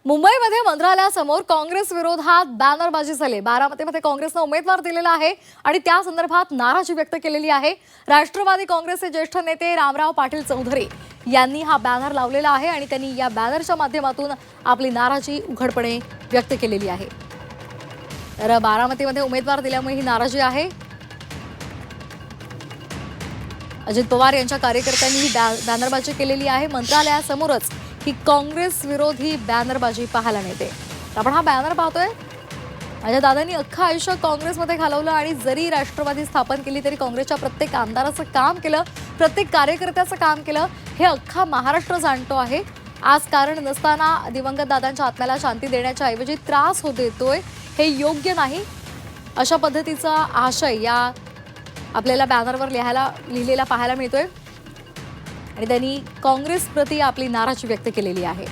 मुंबईमध्ये मंत्रालयासमोर काँग्रेस विरोधात बॅनरबाजी झाली। बारामतीमध्ये काँग्रेसने उमेदवार दिलेला आहे आणि त्या संदर्भात नाराजी व्यक्त केलेली आहे। राष्ट्रवादी काँग्रेसचे ज्येष्ठ नेते रामराव पाटील चौधरी यांनी हा बॅनर लावलेला आहे आणि त्यांनी या बॅनरच्या माध्यमातून आपली नाराजी उघडपणे व्यक्त केलेली आहे। तर बारामतीमध्ये उमेदवार दिल्यामुळे ही नाराजी आहे। अजित पवार यांच्या कार्यकर्त्यांनी ही बॅनरबाजी केलेली आहे। मंत्रालयासमोरच ही काँग्रेस विरोधी बॅनरबाजी पाहायला मिळते। आपण हा बॅनर पाहतोय। माझ्या दादांनी अख्खं आयुष्य काँग्रेसमध्ये घालवलं आणि जरी राष्ट्रवादी स्थापन केली तरी काँग्रेसच्या प्रत्येक आमदाराचं काम केलं, प्रत्येक कार्यकर्त्याचं काम केलं, हे अख्खा महाराष्ट्र जाणतो आहे। आज कारण नसताना दिवंगत दादांच्या आत्म्याला शांती देण्याच्या ऐवजी त्रास देतोय, हे योग्य नाही। अशा पद्धतीचा आशय या आपल्याला बॅनरवर लिहिलेला पाहायला मिळतोय आणि त्यांनी काँग्रेस प्रति आपली नाराजी व्यक्त केलेली आहे।